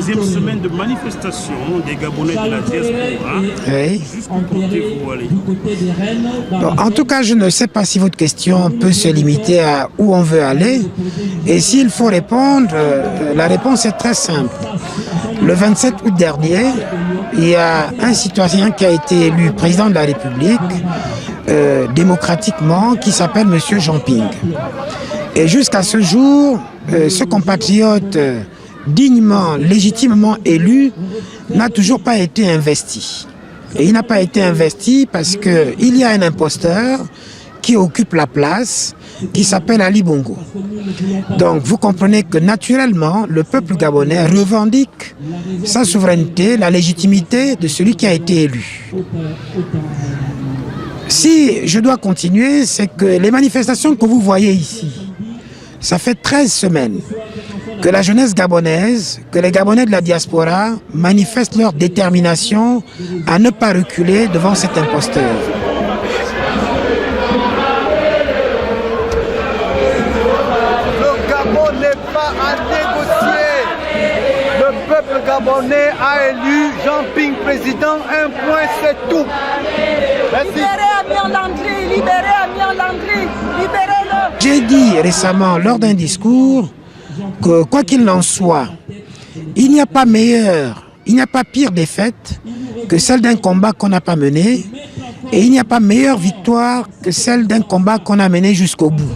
6e semaine de manifestation des Gabonais de la diaspora. Oui. Jusqu'où comptez-vous aller? Bon, en tout cas, je ne sais pas si votre question peut se limiter à où on veut aller. Et s'il faut répondre, la réponse est très simple. Le 27 août dernier, il y a un citoyen qui a été élu président de la République démocratiquement qui s'appelle M. Jean Ping. Et jusqu'à ce jour, ce compatriote dignement, légitimement élu n'a toujours pas été investi. Et il n'a pas été investi parce qu'il y a un imposteur qui occupe la place, qui s'appelle Ali Bongo. Donc vous comprenez que naturellement, le peuple gabonais revendique sa souveraineté, la légitimité de celui qui a été élu. Si je dois continuer, c'est que les manifestations que vous voyez ici, ça fait 13 semaines que la jeunesse gabonaise, que les Gabonais de la diaspora manifestent leur détermination à ne pas reculer devant cet imposteur. Le Gabon n'est pas à négocier. Le peuple gabonais a élu Jean Ping président. Un point, c'est tout. Merci. Libérez Amiens Landry, libérez Amiens Landry, libérez-le. J'ai dit récemment lors d'un discours que quoi qu'il en soit, il n'y a pas meilleur, il n'y a pas pire défaite que celle d'un combat qu'on n'a pas mené, et il n'y a pas meilleure victoire que celle d'un combat qu'on a mené jusqu'au bout.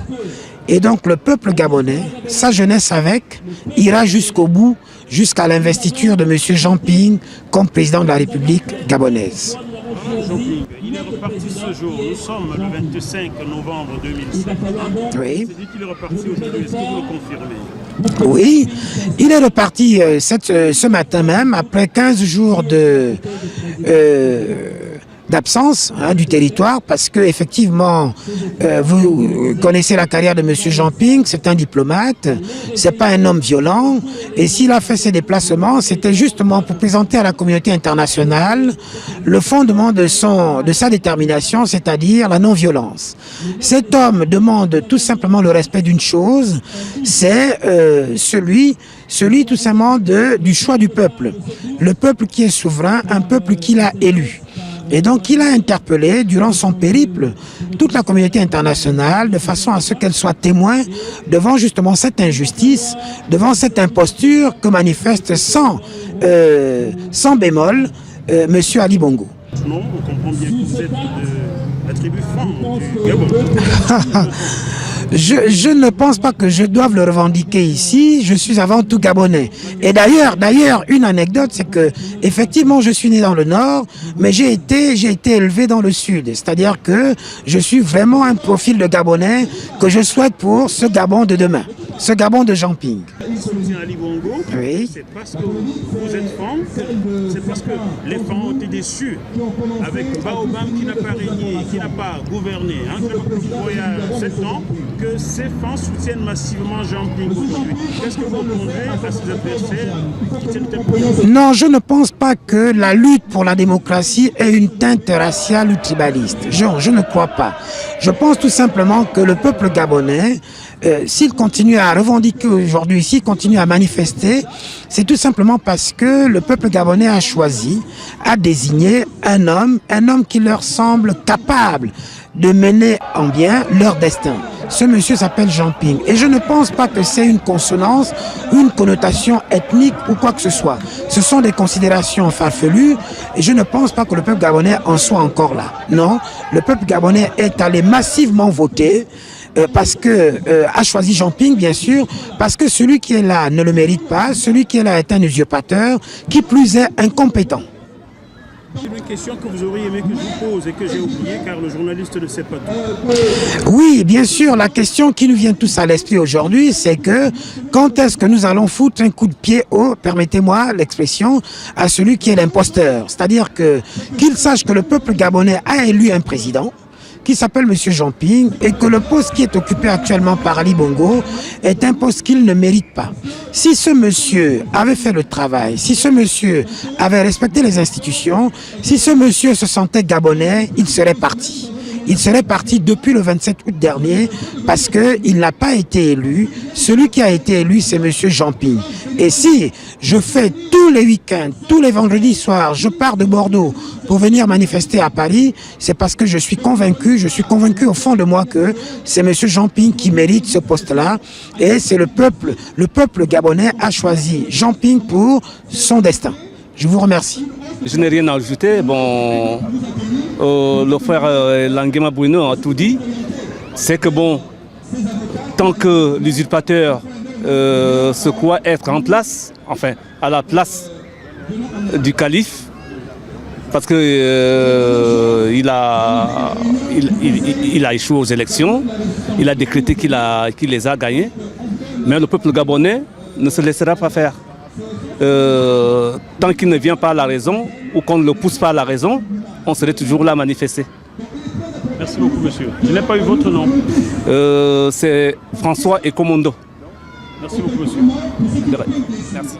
Et donc le peuple gabonais, sa jeunesse avec, ira jusqu'au bout, jusqu'à l'investiture de M. Jean Ping comme président de la République gabonaise. Il est reparti ce jour. Nous sommes le 25 novembre 2005. Oui. C'est dit qu'il est reparti aujourd'hui. Est-ce que vous le confirmez? Oui, il est reparti ce matin même, après 15 jours d'absence du territoire, parce que effectivement, vous connaissez la carrière de M. Jean Ping, c'est un diplomate, c'est pas un homme violent, et s'il a fait ses déplacements, c'était justement pour présenter à la communauté internationale le fondement de sa détermination, c'est-à-dire la non-violence. Cet homme demande tout simplement le respect d'une chose, c'est celui tout simplement du choix du peuple. Le peuple qui est souverain, un peuple qu'il a élu. Et donc il a interpellé durant son périple toute la communauté internationale de façon à ce qu'elle soit témoin devant justement cette injustice, devant cette imposture que manifeste sans bémol M. Ali Bongo. Non, on comprend bien que vous êtes de la tribu Fan du Gabon. Je ne pense pas que je doive le revendiquer ici. Je suis avant tout gabonais. Et d'ailleurs, une anecdote, c'est que effectivement, je suis né dans le Nord, mais j'ai été élevé dans le Sud. C'est-à-dire que je suis vraiment un profil de Gabonais que je souhaite pour ce Gabon de demain, ce Gabon de Jean Ping. Soutien Ali Bongo, oui. C'est parce que vous êtes fan, c'est parce que les fans ont été déçus avec Baobab qui n'a pas régné, qui n'a pas gouverné. Il y a 7 ans, que ces fans soutiennent massivement Jean Ping aujourd'hui. Qu'est-ce que vous répondez à ces adversaires qui tiennent telle position? Non, je ne pense pas que la lutte pour la démocratie ait une teinte raciale ou tribaliste. Je ne crois pas. Je pense tout simplement que le peuple gabonais, s'il continue à revendiquer aujourd'hui, s'il continue à manifester, c'est tout simplement parce que le peuple gabonais a choisi, a désigné un homme qui leur semble capable de mener en bien leur destin. Ce monsieur s'appelle Jean Ping. Et je ne pense pas que c'est une consonance, une connotation ethnique ou quoi que ce soit. Ce sont des considérations farfelues et je ne pense pas que le peuple gabonais en soit encore là. Non, le peuple gabonais est allé massivement voter parce que a choisi Jean Ping, bien sûr, parce que celui qui est là ne le mérite pas, celui qui est là est un usurpateur, qui plus est incompétent. C'est une question que vous auriez aimé que je vous pose et que j'ai oubliée car le journaliste ne sait pas tout. Oui, bien sûr, la question qui nous vient tous à l'esprit aujourd'hui, c'est que quand est-ce que nous allons foutre un coup de pied au, permettez-moi l'expression, à celui qui est l'imposteur. C'est-à-dire qu'il sache que le peuple gabonais a élu un président qui s'appelle M. Jean Ping et que le poste qui est occupé actuellement par Ali Bongo est un poste qu'il ne mérite pas. Si ce monsieur avait fait le travail, si ce monsieur avait respecté les institutions, si ce monsieur se sentait gabonais, il serait parti. Il serait parti depuis le 27 août dernier parce qu'il n'a pas été élu. Celui qui a été élu, c'est M. Jean Ping. Et si je fais tous les week-ends, tous les vendredis soirs, je pars de Bordeaux pour venir manifester à Paris, c'est parce que je suis convaincu au fond de moi que c'est M. Jean Ping qui mérite ce poste-là. Et c'est le peuple gabonais a choisi Jean Ping pour son destin. Je vous remercie. Je n'ai rien à ajouter. Bon, le frère Languema Bruno a tout dit. C'est que bon, tant que l'usurpateur se croit être en place, enfin à la place du calife, parce que il a échoué aux élections, il a décrété qu'il les a gagnés, mais le peuple gabonais ne se laissera pas faire. Tant qu'il ne vient pas à la raison ou qu'on ne le pousse pas à la raison, on serait toujours là à manifester. Merci beaucoup, monsieur. Je n'ai pas eu votre nom. C'est François Ekomondo. Merci beaucoup, monsieur. Merci.